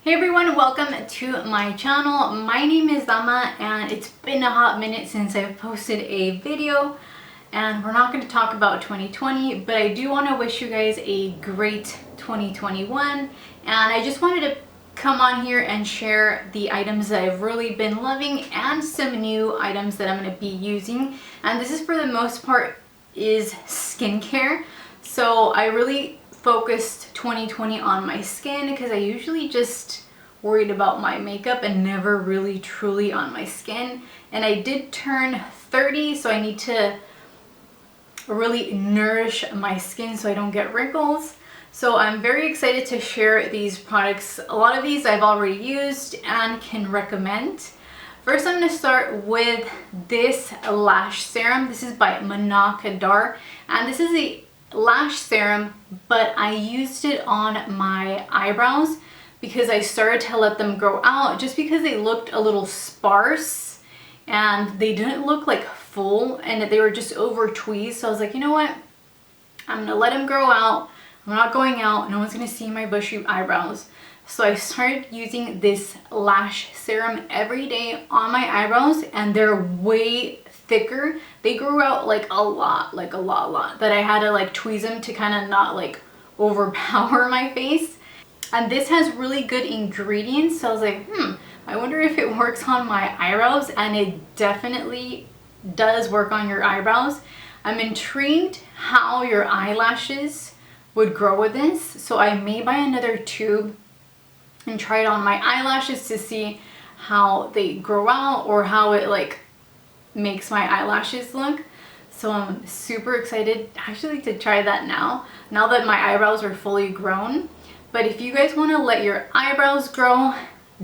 Hey everyone, welcome to my channel. My name is Dama and it's been a hot minute since I've posted a video, and we're not going to talk about 2020, but I do want to wish you guys a great 2021, and I just wanted to come on here and share the items that I've really been loving and some new items that I'm going to be using. And this is for the most part is skincare. So I really focused 2020 on my skin because I usually just worried about my makeup and never really truly on my skin. And I did turn 30, so I need to really nourish my skin so I don't get wrinkles. So I'm very excited to share these products. A lot of these I've already used and can recommend. First, I'm going to start with this lash serum. This is by Manna Kadar, and this is a lash serum, but I used it on my eyebrows because I started to let them grow out just because they looked a little sparse and they didn't look like full and they were just over tweezed. So I was like, you know what, I'm gonna let them grow out. I'm not going out, no one's gonna see my bushy eyebrows. So I started using this lash serum every day on my eyebrows, and they're way thicker. They grew out like a lot, that I had to like tweeze them to kind of not like overpower my face. And this has really good ingredients, so I was like, I wonder if it works on my eyebrows, and it definitely does work on your eyebrows. I'm intrigued how your eyelashes would grow with this, so I may buy another tube and try it on my eyelashes to see how they grow out or how it like makes my eyelashes look. So I'm super excited actually to try that now that my eyebrows are fully grown. But if you guys want to let your eyebrows grow,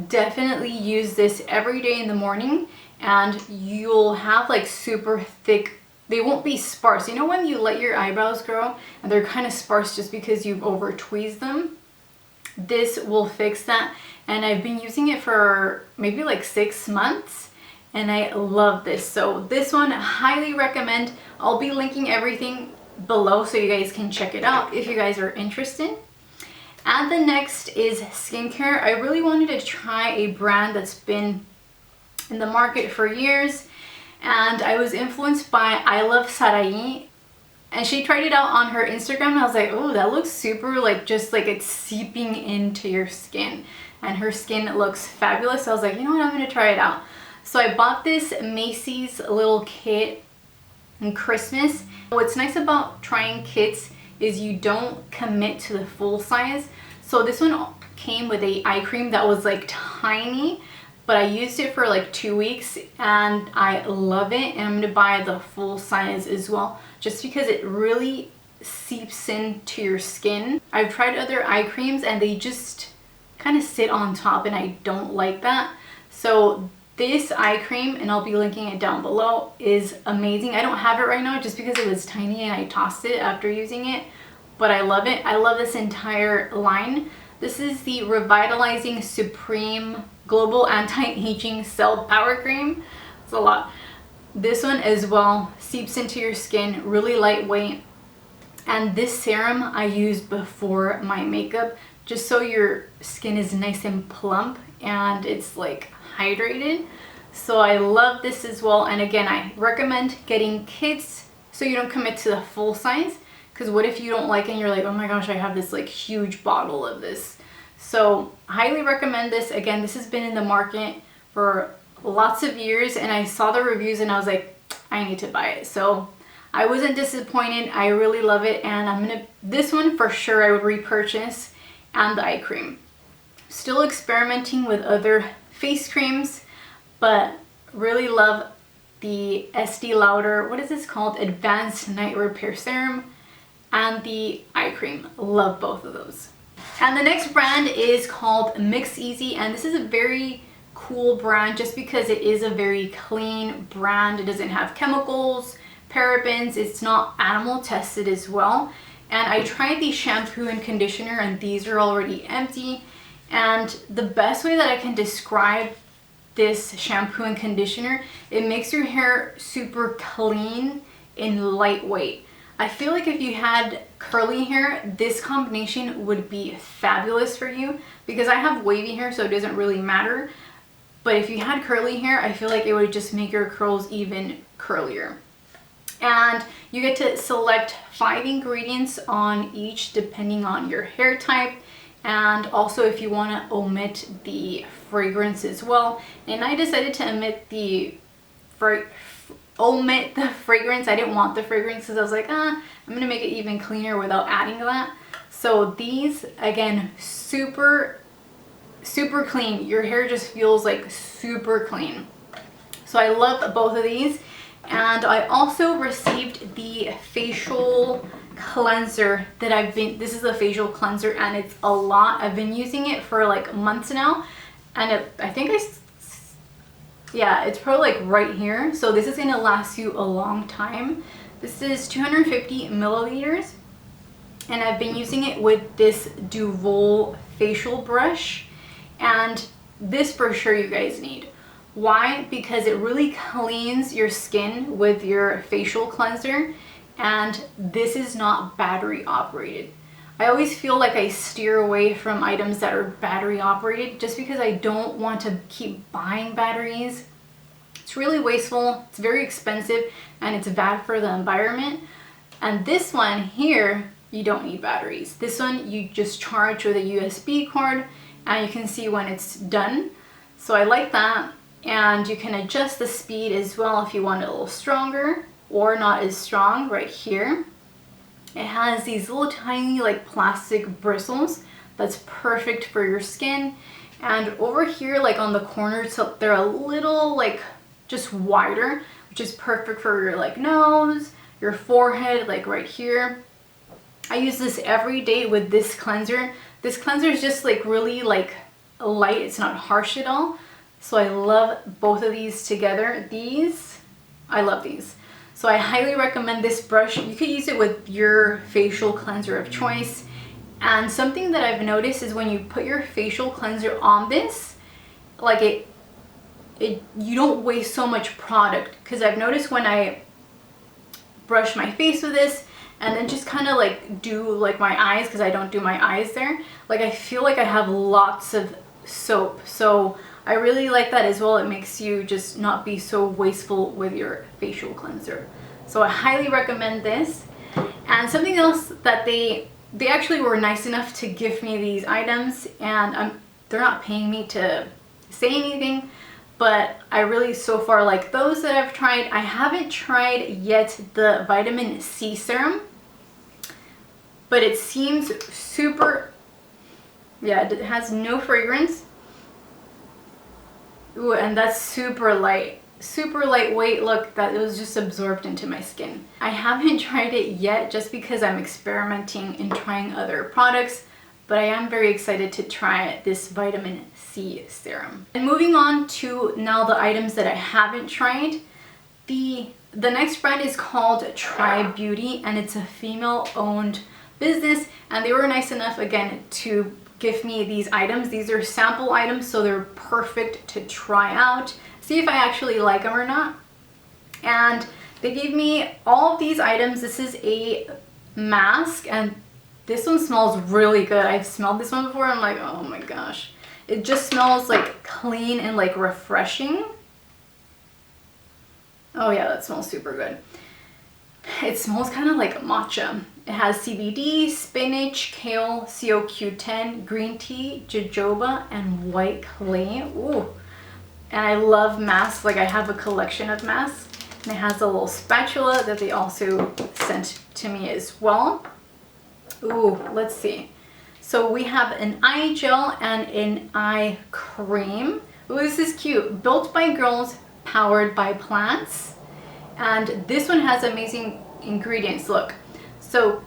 definitely use this every day in the morning, and you'll have like super thick, they won't be sparse. You know when you let your eyebrows grow and they're kind of sparse just because you've over tweezed them? This will fix that, and I've been using it for maybe like 6 months and I love this. So this one, highly recommend. I'll be linking everything below so you guys can check it out if you guys are interested. And the next is skincare. I really wanted to try a brand that's been in the market for years, and I was influenced by I Love Sarai, and she tried it out on her Instagram, and I was like, oh, that looks super, like just like it's seeping into your skin, and her skin looks fabulous. So I was like, you know what, I'm gonna try it out. So I bought this Macy's little kit in Christmas. What's nice about trying kits is you don't commit to the full size. So this one came with a eye cream that was like tiny, but I used it for like 2 weeks and I love it, and I'm gonna buy the full size as well just because it really seeps into your skin. I've tried other eye creams and they just kind of sit on top, and I don't like that. So this eye cream, and I'll be linking it down below, is amazing. I don't have it right now just because it was tiny and I tossed it after using it, but I love it. I love this entire line. This is the Revitalizing Supreme Global Anti-Aging Cell Power Cream. It's a lot. This one as well seeps into your skin, really lightweight. And this serum I use before my makeup just so your skin is nice and plump and it's like hydrated. So I love this as well. And again, I recommend getting kits so you don't commit to the full size, because what if you don't like it and you're like, oh my gosh, I have this like huge bottle of this. So highly recommend this. Again, this has been in the market for lots of years, and I saw the reviews and I was like, I need to buy it. So I wasn't disappointed. I really love it, and this one for sure I would repurchase, and the eye cream. Still experimenting with other face creams, but really love the Estee Lauder, what is this called? Advanced Night Repair Serum, and the eye cream. Love both of those. And the next brand is called Mix Easy, and this is a very cool brand just because it is a very clean brand. It doesn't have chemicals, parabens, it's not animal tested as well. And I tried the shampoo and conditioner, and these are already empty. And the best way that I can describe this shampoo and conditioner, it makes your hair super clean and lightweight. I feel like if you had curly hair, this combination would be fabulous for you, because I have wavy hair, so it doesn't really matter. But if you had curly hair, I feel like it would just make your curls even curlier. And you get to select 5 ingredients on each depending on your hair type, and also if you want to omit the fragrance as well. And I decided to omit the fragrance. I didn't want the fragrance because I was like, I'm gonna make it even cleaner without adding that. So these, again, super clean. Your hair just feels like super clean. So I love both of these. And I also received the facial cleanser that this is a facial cleanser, and it's a lot. I've been using it for like months now, and yeah, it's probably like right here. So this is gonna last you a long time. This is 250 milliliters, and I've been using it with this Duval facial brush, and this for sure you guys need. Why? Because it really cleans your skin with your facial cleanser, and this is not battery operated. I always feel like I steer away from items that are battery operated just because I don't want to keep buying batteries. It's really wasteful, it's very expensive, and it's bad for the environment. And this one here, you don't need batteries. This one you just charge with a USB cord, and you can see when it's done. So I like that. And you can adjust the speed as well if you want it a little stronger or not as strong right here. It has these little tiny like plastic bristles that's perfect for your skin. And over here, like on the corners, so they're a little like just wider, which is perfect for your like nose, your forehead, like right here. I use this every day with this cleanser. This cleanser is just like really like light. It's not harsh at all. So I love both of these together. I love these. So I highly recommend this brush. You could use it with your facial cleanser of choice. And something that I've noticed is when you put your facial cleanser on this, like you don't waste so much product. Because I've noticed when I brush my face with this and then just kind of like do like my eyes, because I don't do my eyes there, like I feel like I have lots of soap. So I really like that as well. It makes you just not be so wasteful with your facial cleanser. So I highly recommend this. And something else that they actually were nice enough to give me these items, and they're not paying me to say anything, but I really so far like those that I've tried. I haven't tried yet the vitamin C serum, but it seems super, yeah, it has no fragrance. Ooh, and that's super lightweight. Look, that it was just absorbed into my skin. I haven't tried it yet just because I'm experimenting and trying other products, but I am very excited to try this vitamin C serum. And moving on to now the items that I haven't tried. The next brand is called TribeBeauty, and it's a female-owned business, and they were nice enough again to give me these items. These are sample items, so they're perfect to try out, see if I actually like them or not. And they gave me all of these items. This is a mask, and this one smells really good. I've smelled this one before. I'm like, oh my gosh, it just smells like clean and like refreshing. Oh yeah, that smells super good. It smells kind of like matcha. It has CBD, spinach, kale, CoQ10, green tea, jojoba, and white clay. Ooh. And I love masks. Like I have a collection of masks. And it has a little spatula that they also sent to me as well. Ooh, let's see. So we have an eye gel and an eye cream. Ooh, this is cute. Built by girls, powered by plants. And this one has amazing ingredients. Look. So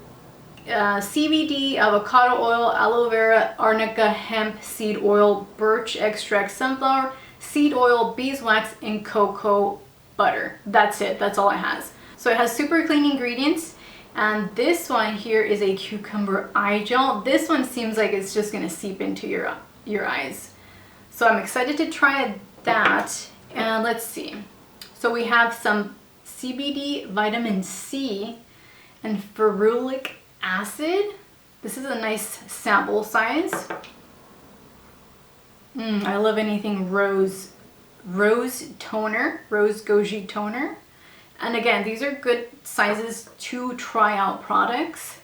CBD, avocado oil, aloe vera, arnica, hemp seed oil, birch extract, sunflower seed oil, beeswax, and cocoa butter. That's it. That's all it has. So it has super clean ingredients. And this one here is a cucumber eye gel. This one seems like it's just going to seep into your eyes. So I'm excited to try that. And let's see. So we have some CBD vitamin C and ferulic acid. This is a nice sample size. I love anything rose toner, rose goji toner. And again, these are good sizes to try out products.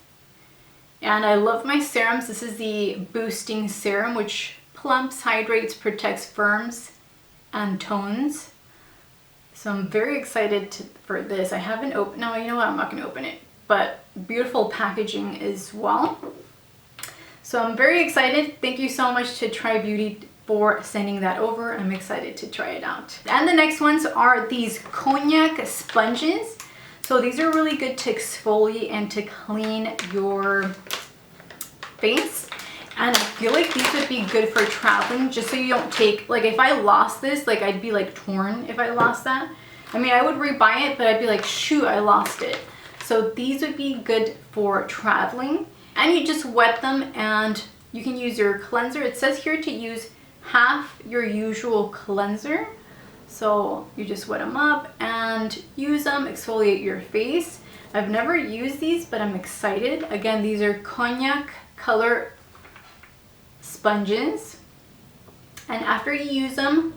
And I love my serums. This is the Boosting Serum, which plumps, hydrates, protects, firms, and tones. So I'm very excited for this. I haven't opened, no, you know what, I'm not gonna open it, but beautiful packaging as well. So I'm very excited. Thank you so much to TribeBeauty for sending that over. I'm excited to try it out. And the next ones are these Cognac Sponges. So these are really good to exfoliate and to clean your face. And I feel like these would be good for traveling, just so you don't take, like if I lost this, like I'd be like torn if I lost that. I mean, I would rebuy it, but I'd be like, shoot, I lost it. So these would be good for traveling. And you just wet them and you can use your cleanser. It says here to use half your usual cleanser. So you just wet them up and use them, exfoliate your face. I've never used these, but I'm excited. Again, these are Cognac Color Sponges. And after you use them,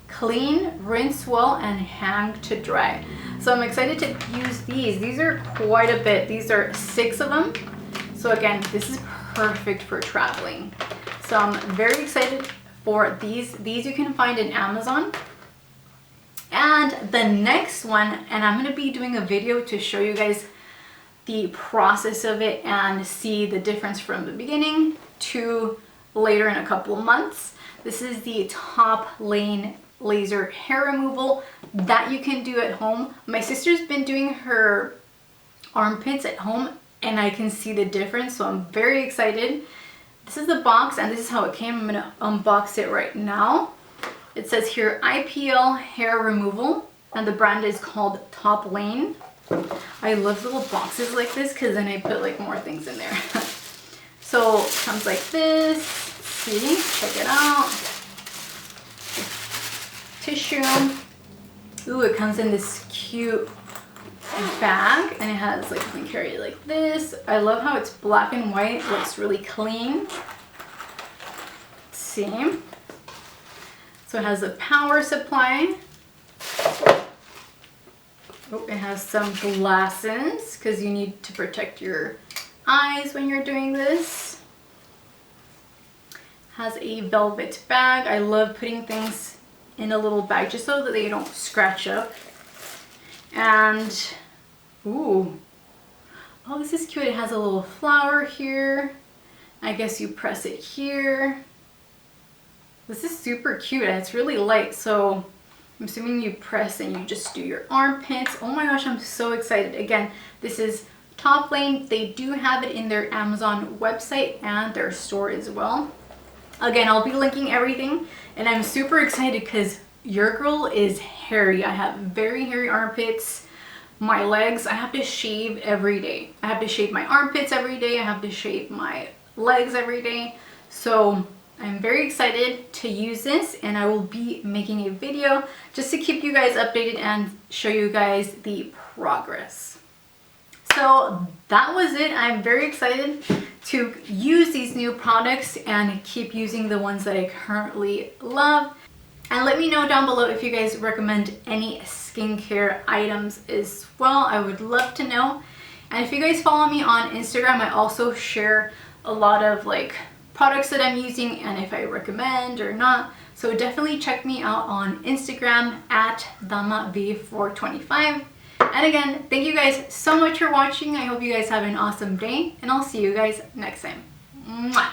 clean, rinse well, and hang to dry. So I'm excited to use these. These are quite a bit. These are 6 of them. So again, this is perfect for traveling. So I'm very excited for these. These you can find in Amazon. And the next one, and I'm going to be doing a video to show you guys the process of it and see the difference from the beginning to later in a couple of months. This is the Toplaine laser hair removal that you can do at home. My sister's been doing her armpits at home and I can see the difference, so I'm very excited. This is the box and this is how it came. I'm gonna unbox it right now. It says here IPL hair removal and the brand is called Toplaine. I love little boxes like this because then I put like more things in there. So it comes like this. See, check it out. Tissue. Ooh, it comes in this cute bag and it has like, you can carry it like this. I love how it's black and white. It looks really clean. See? So it has a power supply. Oh, it has some glasses because you need to protect your eyes when you're doing this. Has a velvet bag. I love putting things in a little bag just so that they don't scratch up. And ooh, oh, this is cute. It has a little flower here. I guess you press it here. This is super cute and it's really light, so I'm assuming you press and you just do your armpits. Oh my gosh, I'm so excited. Again, this is Toplaine. They do have it in their Amazon website and their store as well. Again, I'll be linking everything and I'm super excited because your girl is hairy. I have very hairy armpits. My legs, I have to shave every day. I have to shave my armpits every day. I have to shave my legs every day. So I'm very excited to use this and I will be making a video just to keep you guys updated and show you guys the progress. So that was it. I'm very excited to use these new products and keep using the ones that I currently love. And let me know down below if you guys recommend any skincare items as well. I would love to know. And if you guys follow me on Instagram, I also share a lot of like products that I'm using and if I recommend or not. So definitely check me out on Instagram at DamaV425. And again, thank you guys so much for watching. I hope you guys have an awesome day and I'll see you guys next time. Mwah!